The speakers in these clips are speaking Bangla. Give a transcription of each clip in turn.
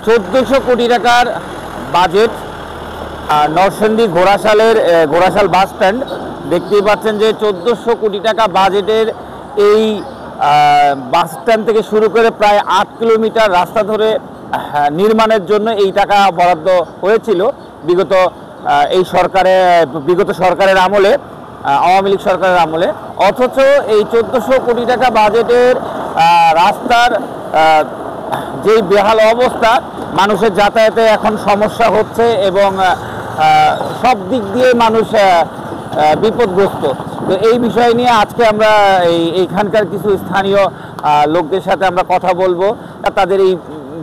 1400 কোটি টাকার budget. Narsingdi Ghorashal bus stand দেখতেই পাচ্ছেন যে 1400 কোটি টাকা বাজেটের এই বাস স্ট্যান্ড থেকে শুরু করে প্রায় 8 কিলোমিটার রাস্তা ধরে নির্মাণের জন্য এই টাকা বরাদ্দ হয়েছিল বিগত সরকারের আমলে, আওয়ামী লীগ সরকারের আমলে। অথচ এই 1400 কোটি টাকা বাজেটের রাস্তার যেই বেহাল অবস্থা, মানুষের যাতায়াতে এখন সমস্যা হচ্ছে এবং সব দিক দিয়ে মানুষ বিপদগ্রস্ত। তো এই বিষয় নিয়ে আজকে আমরা এইখানকার কিছু স্থানীয় লোকদের সাথে আমরা কথা বলবো, তাদের এই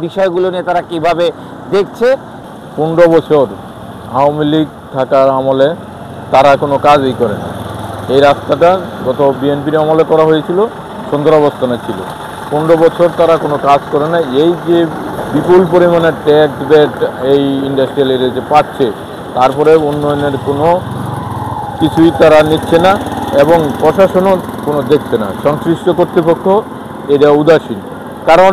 বিষয়গুলো নিয়ে তারা কিভাবে দেখছে। 15 বছর আওয়ামী লীগ থাকার আমলে তারা কোনো কাজই করে না। এই রাস্তাটা গত বিএনপির আমলে করা হয়েছিল, সুন্দর অবস্থানে ছিল। 15 বছর তারা কোনো কাজ করে না। এই যে বিপুল পরিমাণে ট্যাক্স ভ্যাট এই ইন্ডাস্ট্রিয়াল এরিয়াতে পাচ্ছে, তারপরে উন্নয়নের কোনো কিছুই তারা নিচ্ছে না এবং প্রশাসনও কোনো দেখছে না। সংশ্লিষ্ট কর্তৃপক্ষ এটা উদাসীন। কারণ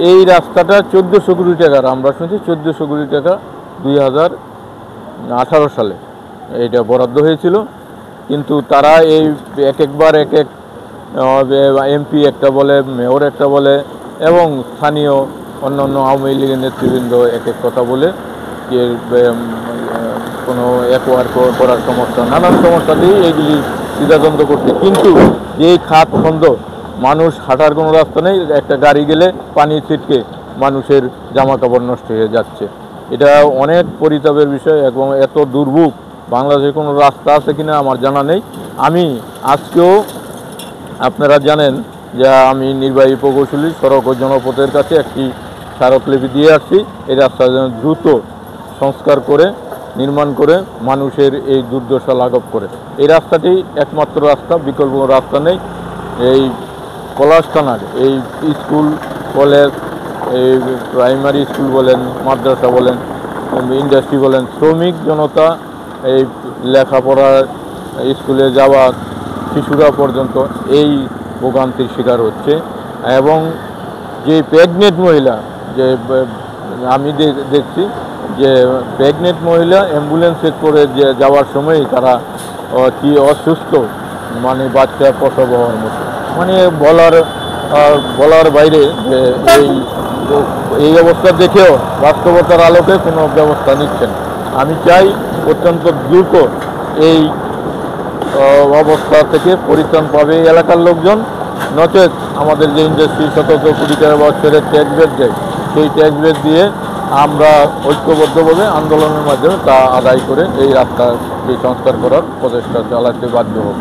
এই রাস্তাটা 1400 কোটি টাকার, আমরা শুনছি 1400 কোটি টাকা 2018 সালে এইটা বরাদ্দ হয়েছিল। কিন্তু তারা এই একবার এক এমপি একটা বলে, মেয়র একটা বলে এবং স্থানীয় অন্যান্য আওয়ামী লীগের নেতৃবৃন্দ এক কথা বলে যে কোনো একোয়ার করার সমস্যা, নানান সমস্যা দিয়ে এইগুলি দ্বিধাদ্বন্দ্ব করছে। কিন্তু যেই খাত খন্দ, মানুষ হাঁটার কোনো রাস্তা নেই, একটা গাড়ি গেলে পানি ছিটকে মানুষের জামা কাপড় নষ্ট হয়ে যাচ্ছে। এটা অনেক পরিতাপের বিষয় এবং এত দুর্ভোগ বাংলাদেশে কোনো রাস্তা আছে কিনা আমার জানা নেই। আমি আজকেও, আপনারা জানেন যে আমি নির্বাহী প্রকৌশলী, সড়ক ও জনপথের কাছে একটি স্মারকলিপি দিয়ে আসছি এই রাস্তা যেন দ্রুত সংস্কার করে নির্মাণ করে মানুষের এই দুর্দশা লাঘব করে। এই রাস্তাটি একমাত্র রাস্তা, বিকল্প রাস্তা নেই। এই পলাশ থানার এই স্কুল, কলেজ, এই প্রাইমারি স্কুল বলেন, মাদ্রাসা বলেন, ইন্ডাস্ট্রি বলেন, শ্রমিক জনতা এই লেখাপড়ার স্কুলে যাওয়া শিশুরা পর্যন্ত এই ভোগান্তির শিকার হচ্ছে। এবং যে প্রেগনেন্ট মহিলা, যে আমি দেখছি যে প্রেগনেন্ট মহিলা অ্যাম্বুলেন্সে করে যে যাওয়ার সময় তারা কি অসুস্থ, মানে বাচ্চা প্রসব হওয়ার মতো, মানে বলার বাইরে যে এই অবস্থা দেখেও বাস্তবতার আলোকে কোনো ব্যবস্থা নিচ্ছেন। আমি চাই অত্যন্ত দ্রুত এই অবস্থা থেকে পরিত্রাণ পাবে এই এলাকার লোকজন। নচেত আমাদের যে ইন্ডাস্ট্রি 17 কোটি টাকা বছরের ট্যাক্স ভ্যাট দেয়, সেই ট্যাক্স ভ্যাট দিয়ে আমরা ঐক্যবদ্ধভাবে আন্দোলনের মাধ্যমে তা আদায় করে এই রাস্তা সংস্কার করার প্রচেষ্টা চালাতে বাধ্য হব।